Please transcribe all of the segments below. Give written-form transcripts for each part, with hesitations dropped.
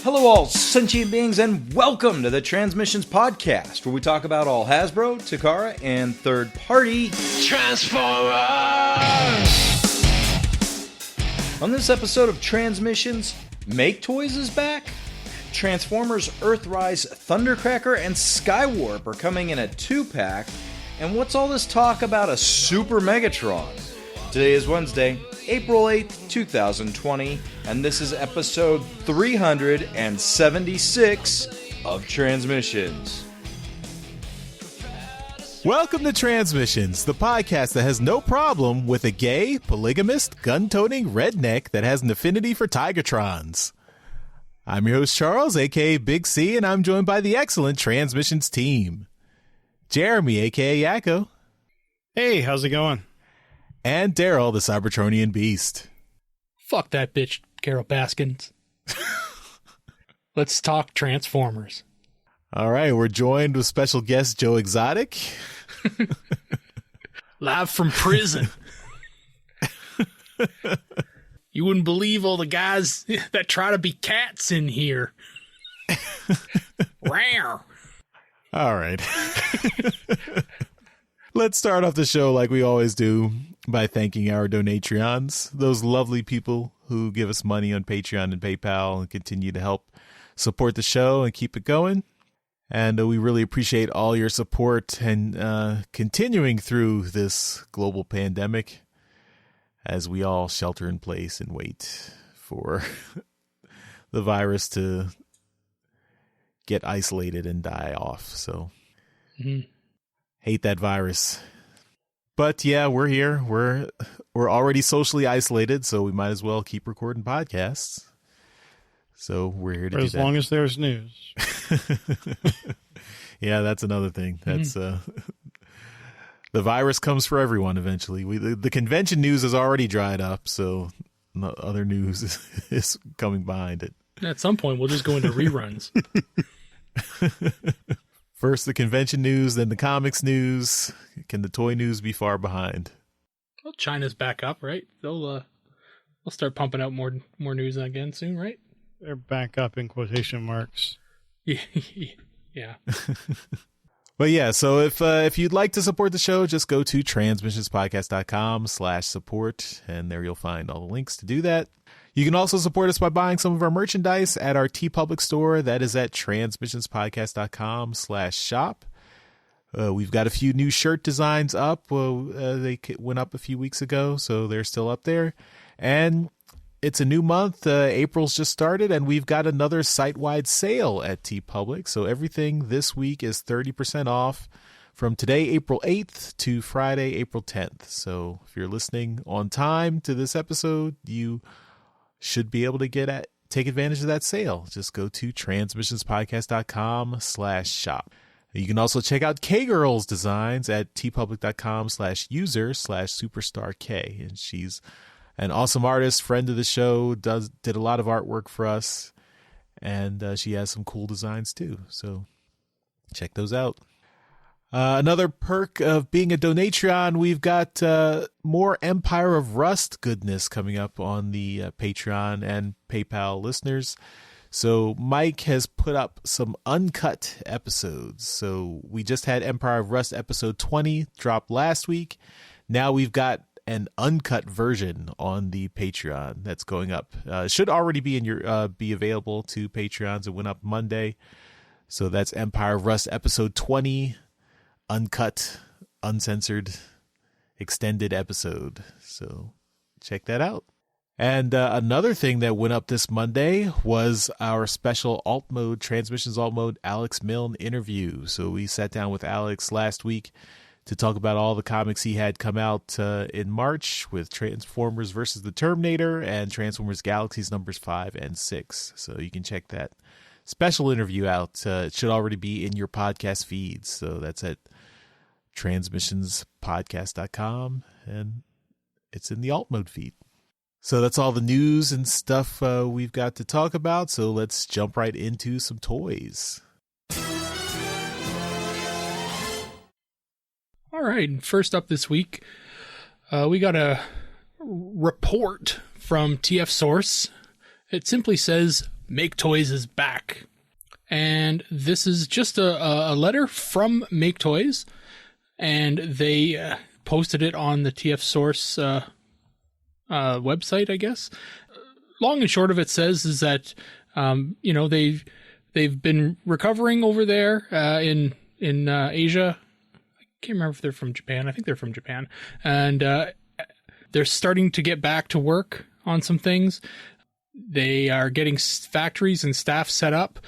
Hello all sentient beings and welcome to the Transmissions Podcast, where we talk about all Hasbro, Takara, and third-party Transformers! On this episode of Transmissions, MakeToys is back, Transformers Earthrise, Thundercracker, and Skywarp are coming in a 2-pack, and what's all this talk about a Super Megatron? Today is Wednesday, April 8th, 2020, and this is episode 376 of Transmissions. Welcome to Transmissions, the podcast that has no problem with a gay, polygamist, gun-toting redneck that has an affinity for Tigertrons. I'm your host, Charles, aka Big C, and I'm joined by the excellent Transmissions team. Jeremy, aka Yakko. Hey, how's it going? And Daryl, the Cybertronian Beast. Fuck that bitch, Carol Baskins. Let's talk Transformers. All right, we're joined with special guest Joe Exotic. Live from prison. You wouldn't believe all the guys that try to be cats in here. Rawr. All right. Let's start off the show like we always do by thanking our Donatreons, those lovely people who give us money on Patreon and PayPal and continue to help support the show and keep it going. And we really appreciate all your support and continuing through this global pandemic as we all shelter in place and wait for the virus to get isolated and die off. So hate that virus. But yeah, we're here. We're already socially isolated, so we might as well keep recording podcasts. So we're here to do that. As long as there's news. Yeah, that's another thing. That's the virus comes for everyone eventually. The convention news has already dried up, so other news is coming behind it. At some point, we'll just go into reruns. First the convention news, then the comics news. Can the toy news be far behind? Well, China's back up, right? They'll start pumping out more news again soon, right? They're back up in quotation marks. Yeah. But yeah, so if you'd like to support the show, just go to transmissionspodcast.com/support, and there you'll find all the links to do that. You can also support us by buying some of our merchandise at our TeePublic store. That is at transmissionspodcast.com/shop. We've got a few new shirt designs up. They went up a few weeks ago, so they're still up there. And it's a new month. April's just started, and we've got another site-wide sale at TeePublic. So everything this week is 30% off from today, April 8th, to Friday, April 10th. So if you're listening on time to this episode, you should be able to take advantage of that sale. Just go to transmissionspodcast.com/shop. You can also check out K-Girl's designs at tpublic.com/user/superstark. And she's an awesome artist, friend of the show, did a lot of artwork for us, and she has some cool designs too. So check those out. Another perk of being a Donatreon, we've got more Empire of Rust goodness coming up on the Patreon and PayPal listeners. So Mike has put up some uncut episodes. So we just had Empire of Rust episode 20 drop last week. Now we've got an uncut version on the Patreon that's going up. It should already be be available to Patreons. It went up Monday. So that's Empire of Rust episode 20. Uncut, uncensored, extended episode. So check that out. And another thing that went up this Monday was our special alt mode, Transmissions alt mode, Alex Milne interview. So we sat down with Alex last week to talk about all the comics he had come out in March with Transformers versus the Terminator and Transformers Galaxies numbers 5 and 6. So you can check that special interview out. It should already be in your podcast feeds. So that's at transmissionspodcast.com, and it's in the alt mode feed. So that's all the news and stuff we've got to talk about. So let's jump right into some toys. All right. First up this week, we got a report from TF Source. It simply says MakeToys is back. And this is just a letter from MakeToys, and they posted it on the TF Source website, I guess. Long and short of it says is that they've been recovering over there in Asia. I can't remember if they're from Japan. I think they're from Japan, and they're starting to get back to work on some things. They are getting factories and staff set up.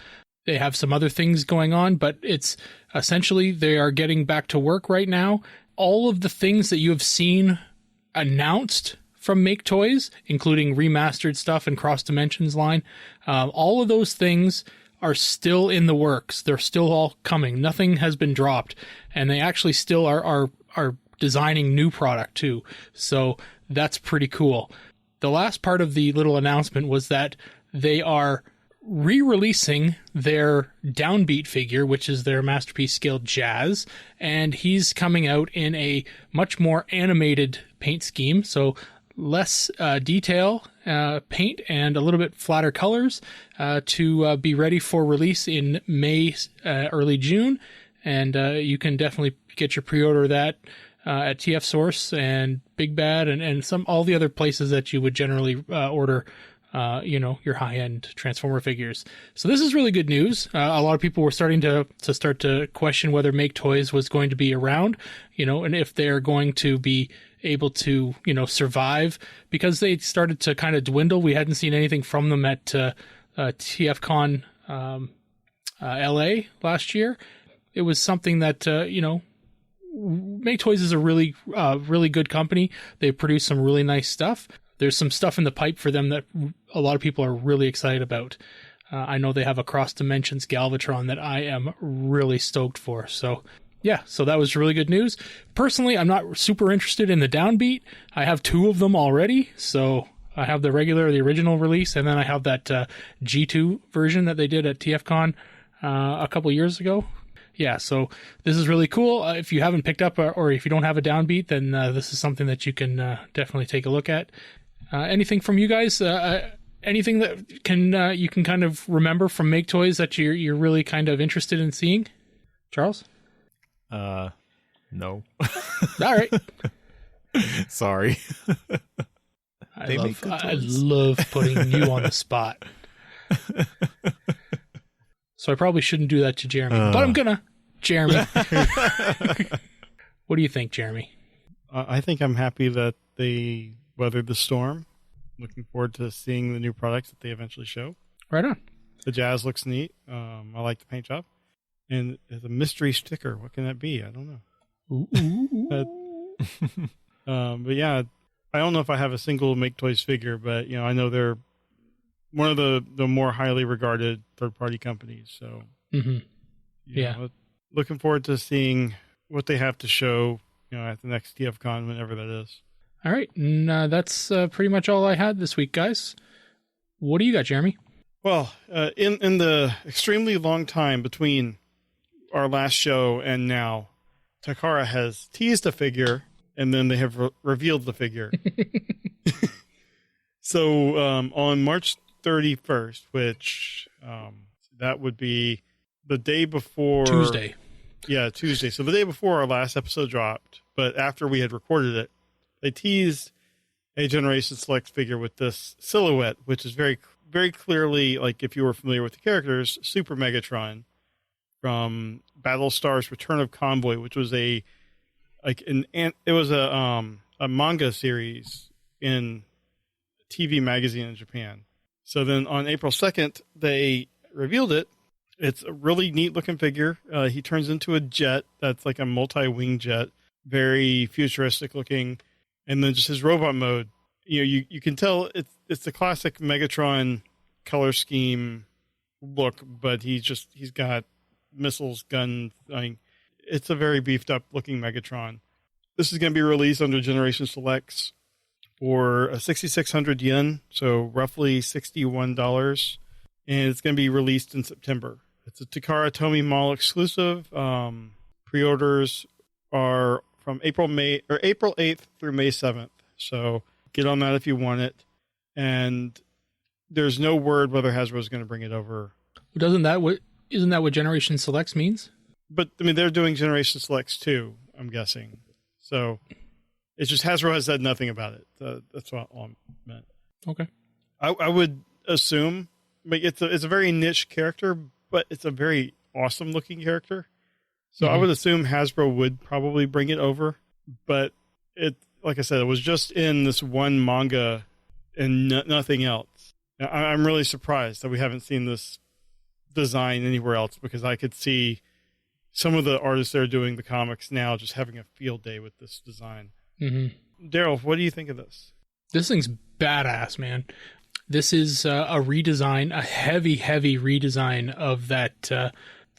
They have some other things going on, but it's essentially they are getting back to work right now. All of the things that you have seen announced from MakeToys, including remastered stuff and Cross Dimensions line, all of those things are still in the works. They're still all coming. Nothing has been dropped, and they actually still are designing new product too. So that's pretty cool. The last part of the little announcement was that they are re-releasing their Downbeat figure, which is their masterpiece scale Jazz, and he's coming out in a much more animated paint scheme, so less detail paint and a little bit flatter colors to be ready for release in May, early June, and you can definitely get your pre-order of that at TF Source and Big Bad and all the other places that you would generally order your high-end Transformer figures. So this is really good news. A lot of people were starting to question whether MakeToys was going to be around, and if they're going to be able to, survive, because they started to kind of dwindle. We hadn't seen anything from them at TFCon LA last year. It was something that, MakeToys is a really, really good company. They produce some really nice stuff. There's some stuff in the pipe for them that a lot of people are really excited about. I know they have a Cross Dimensions Galvatron that I am really stoked for. So, yeah, so that was really good news. Personally, I'm not super interested in the Downbeat. I have 2 of them already. So I have the original release, and then I have that G2 version that they did at TFCon a couple years ago. Yeah, so this is really cool. If you haven't picked up or if you don't have a Downbeat, then this is something that you can definitely take a look at. Anything from you guys? Anything that you can kind of remember from MakeToys that you're really kind of interested in seeing? Charles? No. All right. Sorry. I love putting you on the spot. So I probably shouldn't do that to Jeremy, but I'm gonna. Jeremy. What do you think, Jeremy? I think I'm happy that they weathered the storm. Looking forward to seeing the new products that they eventually show. Right on. The Jazz looks neat. I like the paint job. And it's a mystery sticker. What can that be? I don't know. But yeah, I don't know if I have a single MakeToys figure, but I know they're one of the more highly regarded third-party companies. So, looking forward to seeing what they have to show, at the next TFCon, whenever that is. All right, and that's pretty much all I had this week, guys. What do you got, Jeremy? Well, in the extremely long time between our last show and now, Takara has teased a figure, and then they have revealed the figure. So on March 31st, which that would be the day before... Tuesday. Yeah, Tuesday. So the day before our last episode dropped, but after we had recorded it, they teased a Generation Select figure with this silhouette, which is very, very clearly, like if you were familiar with the characters, Super Megatron from Battlestar's Return of Convoy, which was a manga series in TV magazine in Japan. So then on April 2nd, they revealed it. It's a really neat looking figure. He turns into a jet that's like a multi-wing jet, very futuristic looking. And then just his robot mode, you can tell it's the classic Megatron color scheme look, but he's got missiles, guns. I mean, it's a very beefed up looking Megatron. This is going to be released under Generation Selects for 6,600 yen, so roughly $61, and it's going to be released in September. It's a Takara Tomy Mall exclusive. Pre-orders are from April 8th through May 7th. So get on that if you want it. And there's no word whether Hasbro is going to bring it over. Isn't that what Generation Selects means? But I mean, they're doing Generation Selects too, I'm guessing. So it's just Hasbro has said nothing about it. That's all I meant. Okay. I would assume, but it's a very niche character, but it's a very awesome looking character. So I would assume Hasbro would probably bring it over, but it, like I said, it was just in this one manga and nothing else. Now, I'm really surprised that we haven't seen this design anywhere else, because I could see some of the artists that are doing the comics now just having a field day with this design. Mm-hmm. Daryl, what do you think of this? This thing's badass, man. This is a redesign, a heavy redesign of that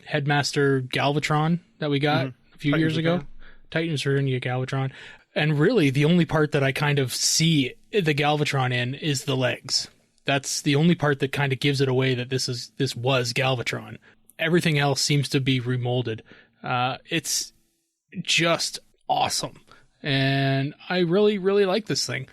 Headmaster Galvatron that we got a few years ago. Titans Return Galvatron. And really, the only part that I kind of see the Galvatron in is the legs. That's the only part that kind of gives it away that this was Galvatron. Everything else seems to be remolded. It's just awesome. And I really like this thing.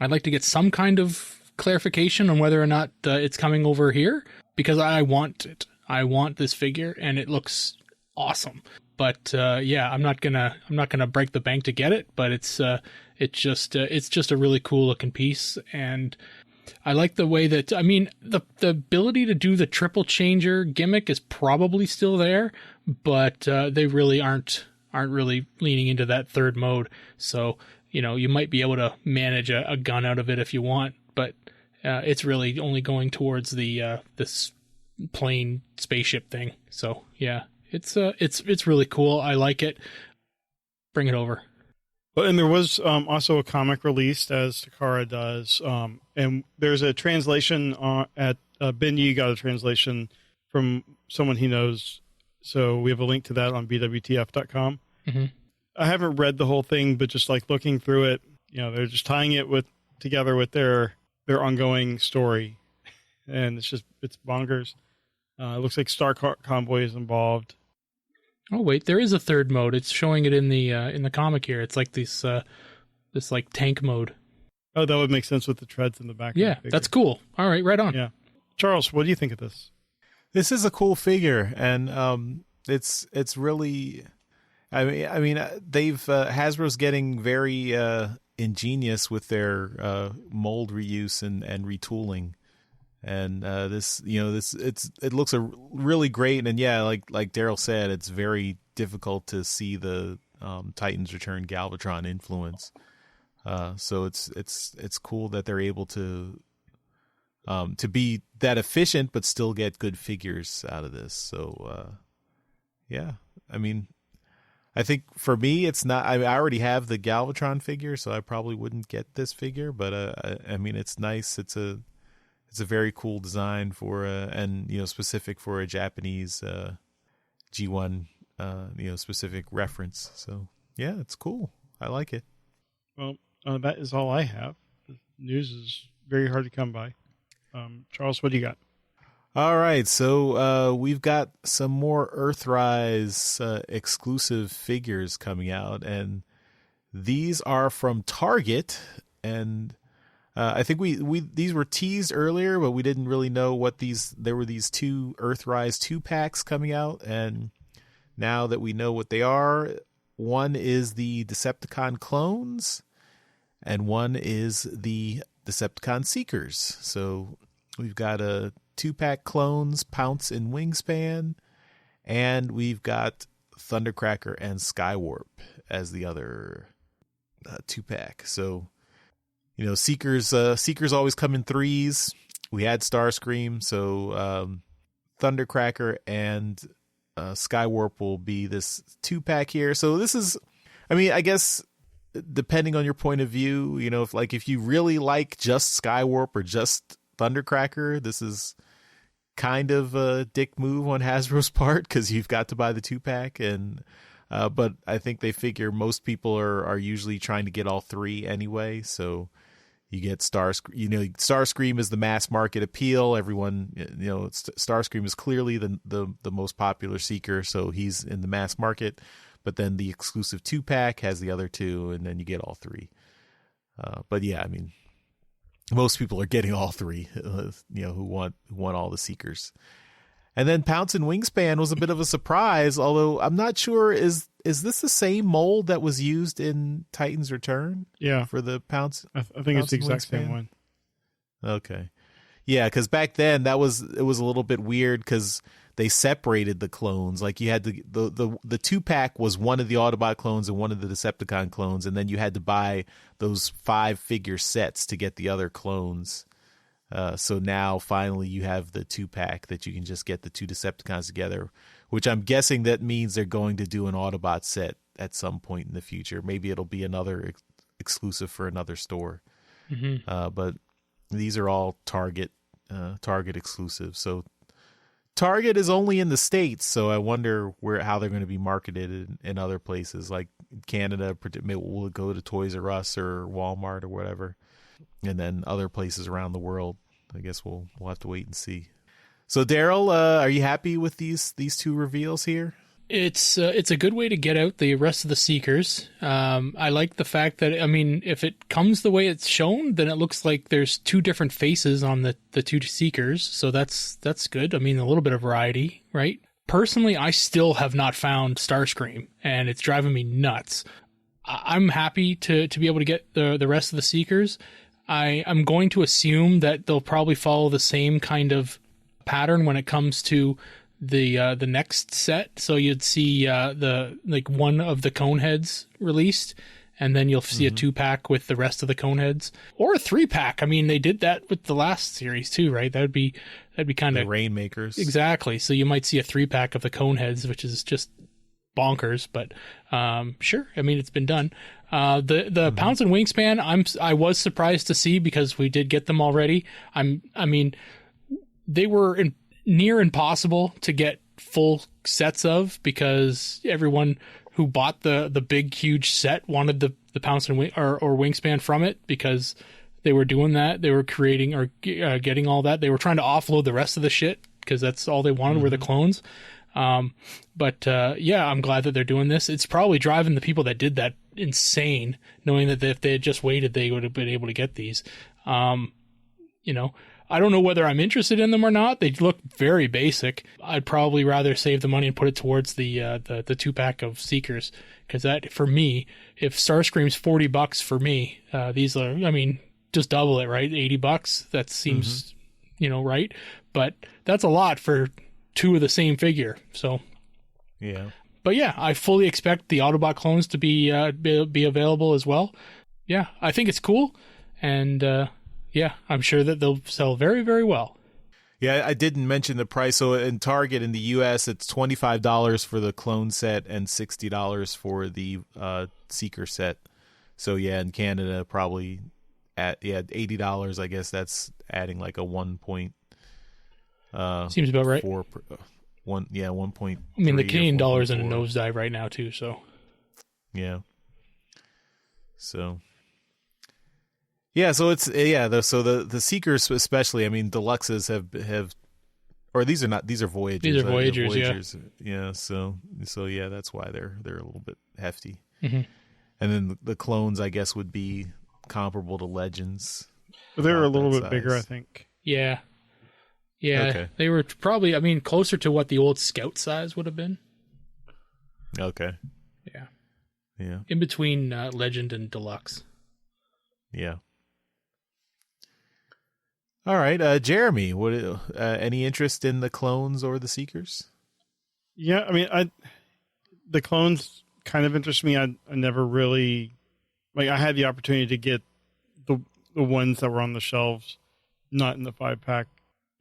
I'd like to get some kind of clarification on whether or not it's coming over here, because I want it. I want this figure, and it looks awesome. But yeah, I'm not gonna break the bank to get it. But it's just a really cool looking piece, and I like the way that, I mean, the ability to do the triple changer gimmick is probably still there, but they really aren't really leaning into that third mode. So, you know, you might be able to manage a gun out of it if you want, but it's really only going towards the this plain spaceship thing. So yeah, it's really cool. I like it. Bring it over. Well, and there was also a comic released, as Takara does, and there's a translation at Ben Yee got a translation from someone he knows, so we have a link to that on bwtf.com. Mm-hmm. I haven't read the whole thing, but just like looking through it, you know, they're just tying it together with their ongoing story, and it's bonkers. It looks like Star Convoy is involved. Oh wait, there is a third mode. It's showing it in the comic here. It's like this like tank mode. Oh, that would make sense with the treads in the back. Yeah, that's cool. All right, right on. Yeah, Charles, what do you think of this? This is a cool figure, and it's really, I mean, they've Hasbro's getting very ingenious with their mold reuse and retooling. And it looks really great, and yeah, like Daryl said, it's very difficult to see the Titans Return Galvatron influence. So it's cool that they're able to be that efficient but still get good figures out of this. So yeah, I mean, I think for me it's not. I already have the Galvatron figure, so I probably wouldn't get this figure. But I mean, it's nice. It's a very cool design for and specific for a Japanese G1 specific reference. So yeah, it's cool. I like it. Well, that is all I have. The news is very hard to come by. Charles, what do you got? All right, so we've got some more Earthrise exclusive figures coming out, and these are from Target, and I think we these were teased earlier, but we didn't really know what there were these two Earthrise 2-packs coming out, and now that we know what they are, one is the Decepticon clones, and one is the Decepticon Seekers. So we've got a 2-pack clones, Pounce and Wingspan, and we've got Thundercracker and Skywarp as the other 2-pack. So Seekers always come in threes. We had Starscream, so Thundercracker and Skywarp will be this 2-pack here. So this is, I mean, I guess depending on your point of view, if you really like just Skywarp or just Thundercracker, this is kind of a dick move on Hasbro's part because you've got to buy the 2-pack, and but I think they figure most people are usually trying to get all three anyway, so you get Starscream is the mass market appeal. Everyone, Starscream is clearly the most popular Seeker, so he's in the mass market. But then the exclusive 2-pack has the other two, and then you get all three. But yeah, I mean, most people are getting all three, who want all the Seekers. And then Pounce and Wingspan was a bit of a surprise, although I'm not sure, is this the same mold that was used in Titan's Return? Yeah. For the Pounce? I think it's the exact same one. Okay. Yeah, because back then it was a little bit weird because they separated the clones. Like you had the 2-pack was one of the Autobot clones and one of the Decepticon clones, and then you had to buy those 5-figure sets to get the other clones. So now finally you have the 2-pack that you can just get the 2 Decepticons together, which I'm guessing that means they're going to do an Autobot set at some point in the future. Maybe it'll be another exclusive for another store. Mm-hmm. But these are all Target exclusives. So Target is only in the States, so I wonder how they're going to be marketed in other places, like Canada. Will it go to Toys R Us or Walmart or whatever? And then other places around the world. I guess we'll have to wait and see. So Daryl, are you happy with these 2 reveals here? It's a good way to get out the rest of the Seekers. I like the fact that, if it comes the way it's shown, then it looks like there's 2 different faces on the 2 Seekers. So that's good. A little bit of variety, right? Personally, I still have not found Starscream, and it's driving me nuts. I'm happy to be able to get the rest of the Seekers. I'm going to assume that they'll probably follow the same kind of pattern when it comes to the next set. So you'd see one of the Coneheads released, and then you'll see a 2-pack with the rest of the Coneheads, or a 3-pack. They did that with the last series too, right? That'd be kind of Rainmakers. Exactly. So you might see a 3-pack of the Coneheads, which is just bonkers, but sure. It's been done. The Pounce and Wingspan, I was surprised to see because we did get them already. They were near impossible to get full sets of because everyone who bought the big huge set wanted the Pounce and or Wingspan from it because they were doing that. They were creating or getting all that. They were trying to offload the rest of the shit because that's all they wanted were the clones. But I'm glad that they're doing this. It's probably driving the people that did that insane, knowing that if they had just waited, they would have been able to get these. I don't know whether I'm interested in them or not. They look very basic. I'd probably rather save the money and put it towards the 2-pack of Seekers, because that, for me, if Starscream's $40 for me, these are, just double it, right? $80. That seems, right. But that's a lot for 2 of the same figure. So, yeah. But yeah, I fully expect the Autobot clones to be available as well. Yeah, I think it's cool, and I'm sure that they'll sell very, very well. Yeah, I didn't mention the price. So in Target in the U.S., it's $25 for the clone set and $60 for the Seeker set. So yeah, in Canada, probably at $80. I guess that's adding like a 1 point. Seems about right. 1 point. The Canadian dollar's in a nosedive right now too. So yeah. So. Yeah, so it's the Seekers especially. Deluxes have, or these are not. These are Voyagers. These are Voyagers. Yeah. So yeah, that's why they're a little bit hefty. Mm-hmm. And then the clones, I guess, would be comparable to Legends. But they were a little bit bigger, I think. Yeah. Okay. They were probably, closer to what the old Scout size would have been. Okay. Yeah. In between Legend and Deluxe. Yeah. All right, Jeremy, what any interest in the clones or the Seekers? Yeah, the clones kind of interest me. I never really I had the opportunity to get the ones that were on the shelves, not in the 5-pack.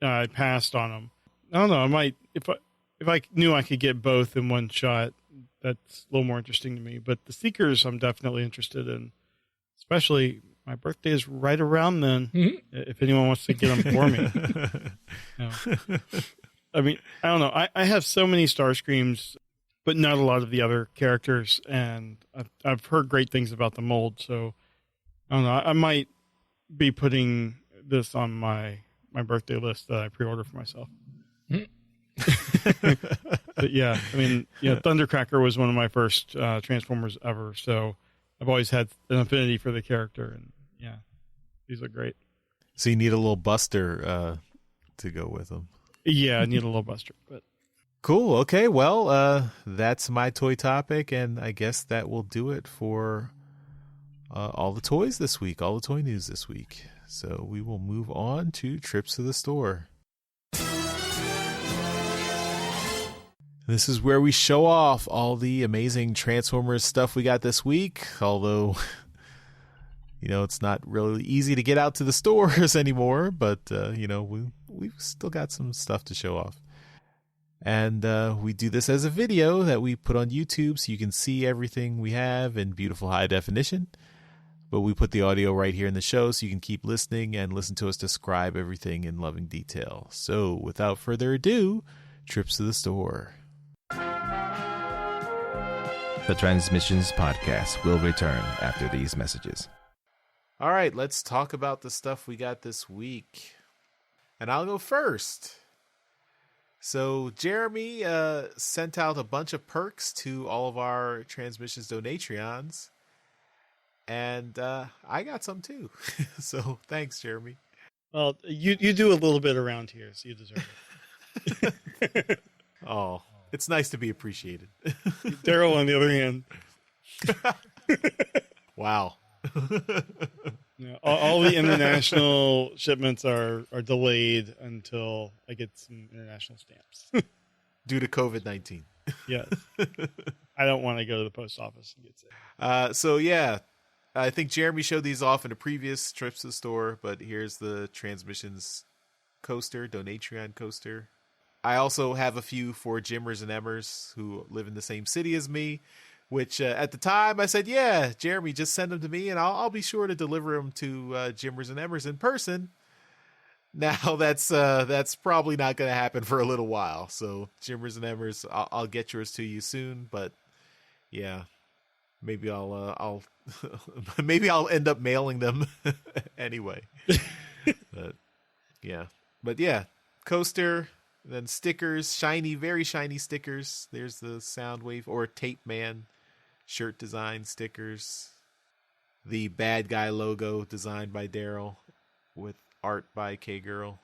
I passed on them. I don't know. I might if I knew I could get both in one shot. That's a little more interesting to me. But the Seekers, I'm definitely interested in, especially. My birthday is right around then. Mm-hmm. If anyone wants to get them for me. I don't know. I have so many Starscreams, but not a lot of the other characters. And I've heard great things about the mold. So I don't know. I might be putting this on my birthday list that I pre-order for myself. Mm-hmm. But yeah, Thundercracker was one of my first Transformers ever. So I've always had an affinity for the character, and yeah, these are great. So you need a little buster to go with them. Yeah, I need a little buster. But Cool. Okay. Well, that's my toy topic, and I guess that will do it for all the toys this week, all the toy news this week. So we will move on to trips to the store. This is where we show off all the amazing Transformers stuff we got this week, although, it's not really easy to get out to the stores anymore, but, we've still got some stuff to show off. And we do this as a video that we put on YouTube so you can see everything we have in beautiful high definition. But we put the audio right here in the show so you can keep listening and listen to us describe everything in loving detail. So without further ado, trips to the store. The Transmissions Podcast will return after these messages. All right, let's talk about the stuff we got this week. And I'll go first. So Jeremy sent out a bunch of perks to all of our Transmissions Donatreons. And I got some too. So thanks, Jeremy. well, you do a little bit around here, so you deserve it. Oh, it's nice to be appreciated. Daryl, on the other hand, Wow. all the international shipments are delayed until I get some international stamps. Due to COVID-19. Yes. I don't want to go to the post office and get sick. So yeah, I think Jeremy showed these off in a previous trips to the store, but here's the Transmissions coaster, Donatreon coaster. I also have a few for Jimmers and Emmers who live in the same city as me, which at the time I said, yeah, Jeremy, just send them to me and I'll be sure to deliver them to Jimmers and Emmers in person. Now that's probably not going to happen for a little while. So Jimmers and Emmers, I'll get yours to you soon, but yeah, maybe I'll maybe I'll end up mailing them anyway. But yeah, coaster. Then stickers, shiny, very shiny stickers. There's the Soundwave or Tape Man shirt design stickers. The bad guy logo designed by Daryl with art by K-Girl.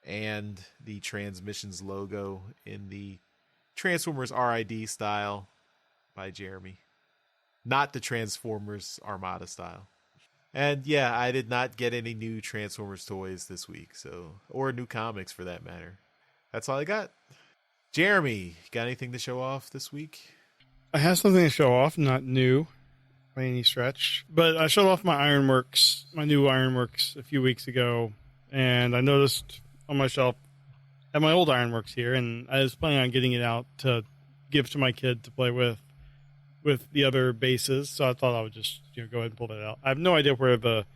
And the Transmissions logo in the Transformers RID style by Jeremy. Not the Transformers Armada style. And yeah, I did not get any new Transformers toys this week, or new comics for that matter. That's all I got. Jeremy, got anything to show off this week? I have something to show off, not new by any stretch, but I showed off my new Ironworks a few weeks ago, and I noticed on my shelf, I have my old Ironworks here, and I was planning on getting it out to give to my kid to play with the other bases, so I thought I would just go ahead and pull that out. I have no idea where the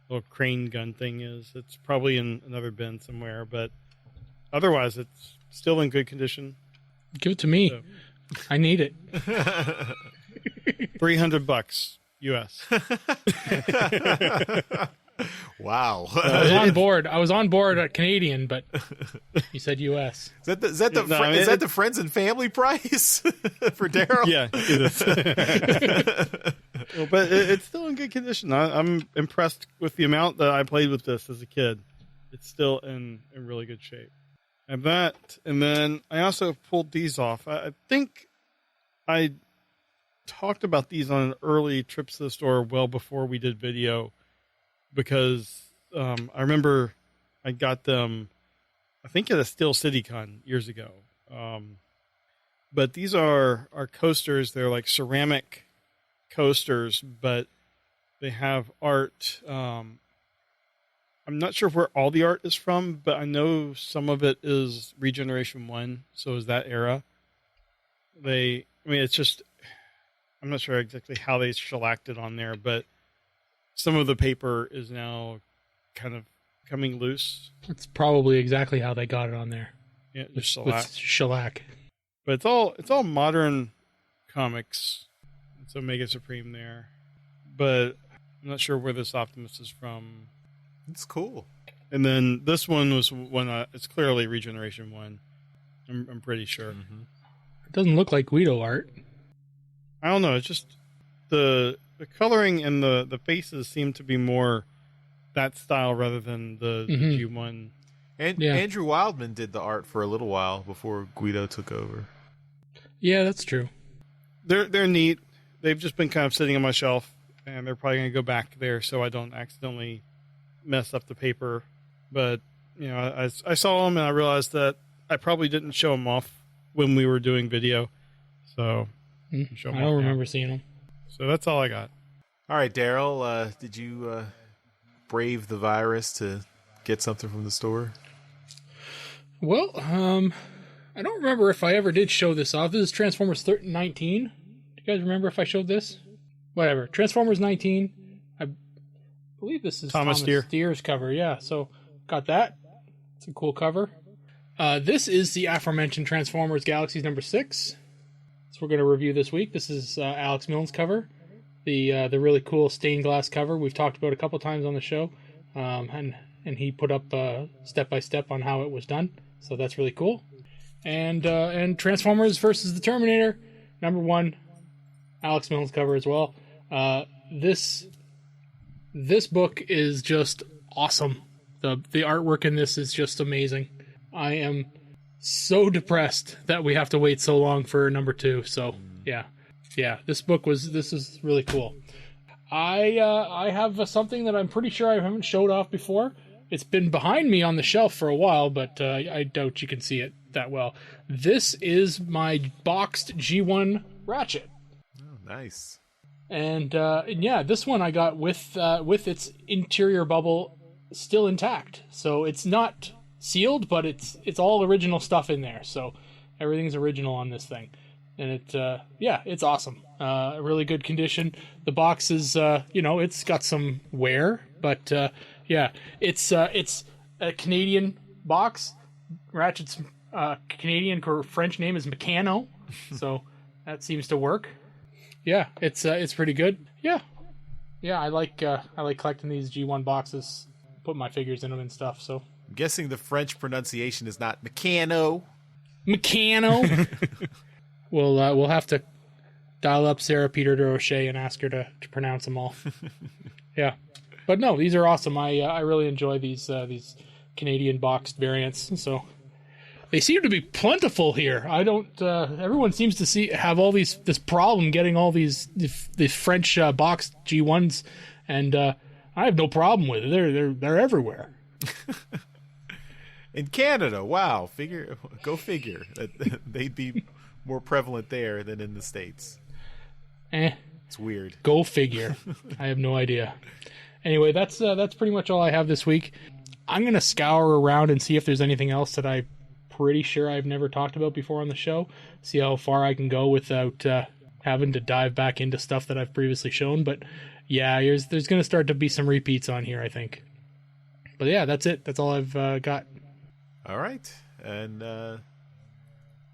little crane gun thing is. It's probably in another bin somewhere, but otherwise, it's still in good condition. Give it to me. So, I need it. $300 US. Wow. I was on board at Canadian, but you said US. Is that the friends and family price for Daryl? Yeah, it is. Well, but it's still in good condition. I'm impressed with the amount that I played with this as a kid. It's still in really good shape. And that, and then I also pulled these off. I think I talked about these on an early trips to the store well before we did video, because I remember I got them, I think at a Steel City Con years ago. But these are coasters. They're like ceramic coasters, but they have art. I'm not sure where all the art is from, but I know some of it is Regeneration 1, so is that era. It's just, I'm not sure exactly how they shellacked it on there, but some of the paper is now kind of coming loose. That's probably exactly how they got it on there. Yeah, With just shellac. But it's all modern comics. It's Omega Supreme there. But I'm not sure where this Optimus is from. It's cool. And then this one was it's clearly Regeneration 1. I'm pretty sure. Mm-hmm. It doesn't look like Guido art. I don't know. It's just the coloring and the faces seem to be more that style rather than the G1. And Yeah. Andrew Wildman did the art for a little while before Guido took over. Yeah, that's true. They're neat. They've just been kind of sitting on my shelf, and they're probably going to go back there so I don't accidentally mess up the paper. But, you know, I saw them and I realized that I probably didn't show them off when we were doing video. So, I show 'em don't off now. remember seeing them. So that's all I got. All right, Daryl, did you brave the virus to get something from the store? Well, I don't remember if I ever did show this off. This is Transformers 19. Do you guys remember if I showed this? Whatever. Transformers 19. I believe this is Thomas Steer's cover. Yeah, so got that. It's a cool cover. This is the aforementioned Transformers Galaxies number 6. So we're going to review this week. This is Alex Milne's cover. The really cool stained glass cover we've talked about a couple times on the show. And he put up step-by-step on how it was done. So that's really cool. And Transformers versus the Terminator, number 1, Alex Milne's cover as well. This book is just awesome. The artwork in this is just amazing. I am so depressed that we have to wait so long for number 2. So yeah, this is really cool. I have something that I'm pretty sure I haven't showed off before. It's been behind me on the shelf for a while, but I doubt you can see it that well. This is my boxed G1 Ratchet. Oh, nice. And yeah, this one I got with its interior bubble still intact. So it's not sealed, but it's all original stuff in there. So everything's original on this thing. And it's awesome. Really good condition. The box is, it's got some wear, but yeah, it's a Canadian box. Ratchet's Canadian or French name is Meccano, so that seems to work. Yeah, it's pretty good. Yeah, I like collecting these G1 boxes, put my figures in them and stuff. So I'm guessing the French pronunciation is not Meccano. We'll have to dial up Sarah Peter de Rocher and ask her to pronounce them all. Yeah, but no, these are awesome. I really enjoy these Canadian boxed variants. So they seem to be plentiful here. I don't. Everyone seems to have all this problem getting all these French boxed G1s, and I have no problem with it. They're everywhere. In Canada, wow! Go figure. They'd be more prevalent there than in the States. It's weird. Go figure. I have no idea. Anyway, that's pretty much all I have this week. I'm gonna scour around and see if there's anything else that I'm pretty sure I've never talked about before on the show. See how far I can go without having to dive back into stuff that I've previously shown. But yeah, there's gonna start to be some repeats on here, I think. But yeah, that's it. That's all I've got. All right, and I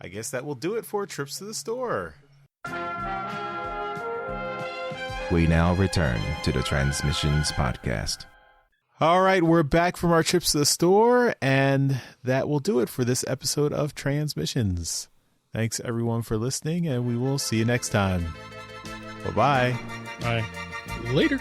guess that will do it for Trips to the Store. We now return to the Transmissions Podcast. All right, we're back from our trips to the store, and that will do it for this episode of Transmissions. Thanks, everyone, for listening, and we will see you next time. Bye-bye. Bye. Later.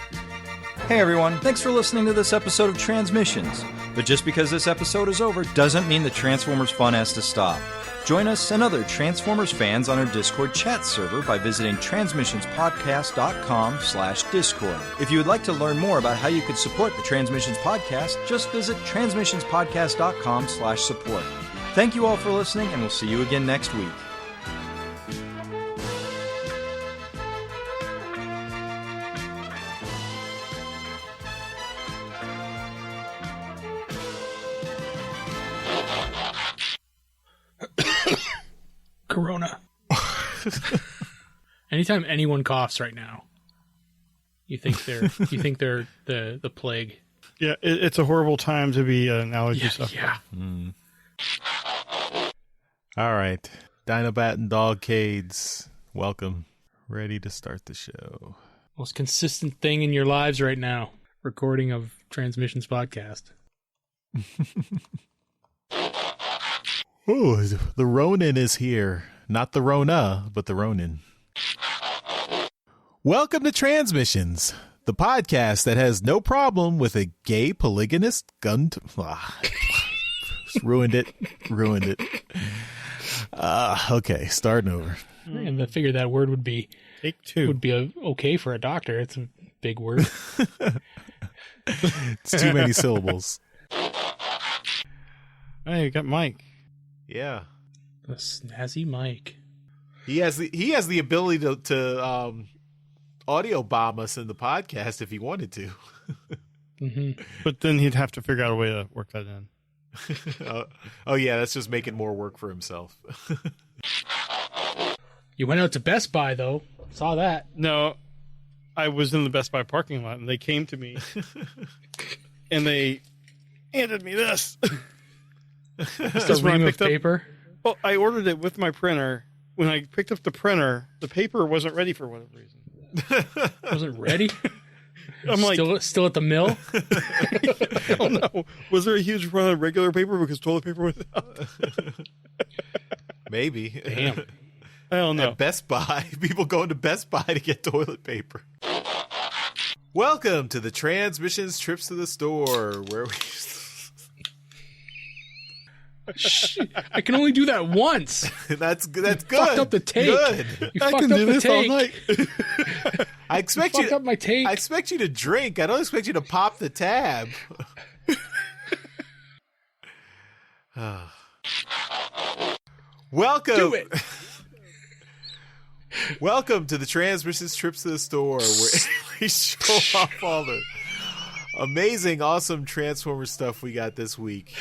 Hey everyone, thanks for listening to this episode of Transmissions. But just because this episode is over doesn't mean the Transformers fun has to stop. Join us and other Transformers fans on our Discord chat server by visiting transmissionspodcast.com/Discord. If you would like to learn more about how you could support the Transmissions Podcast, just visit transmissionspodcast.com/support. Thank you all for listening, and we'll see you again next week. Corona. Anytime anyone coughs right now, you think they're the plague. Yeah, it's a horrible time to be an allergy sufferer. Yeah. All right. Dinobat and Dogcades, welcome. Ready to start the show. Most consistent thing in your lives right now. Recording of Transmissions Podcast. Ooh, the Ronin is here. Not the Rona, but the Ronin. Welcome to Transmissions, the podcast that has no problem with a gay polygamist gun. Ruined it. Okay, starting over. And I figured that word would be Take two. Would be okay for a doctor. It's a big word. It's too many syllables. Hey, you got Mike. Yeah, The snazzy Mike. he has the ability to audio bomb us in the podcast if he wanted to. Mm-hmm. But then he'd have to figure out a way to work that in. Oh yeah, that's just making more work for himself. You went out to Best Buy, though. Saw that. No, I was in the Best Buy parking lot, and they came to me, and they handed me this. Just a ream of paper. Well, I ordered it with my printer. When I picked up the printer, the paper wasn't ready for whatever reason. Wasn't ready? I'm like, Still at the mill? I don't know. Was there a huge run on regular paper because toilet paper was out? Maybe. Damn. I don't know. At Best Buy, people going to Best Buy to get toilet paper. Welcome to the Transmissions Trips to the Store, where we... I can only do that once. That's good. Fucked up the take. Good. You I fucked can up do the this all take. night. I expect Fucked up my take. I expect you to drink. I don't expect you to pop the tab. Welcome. Do it. Welcome to the Transmissions Trips to the Store, where we show off all the amazing, awesome Transformer stuff we got this week.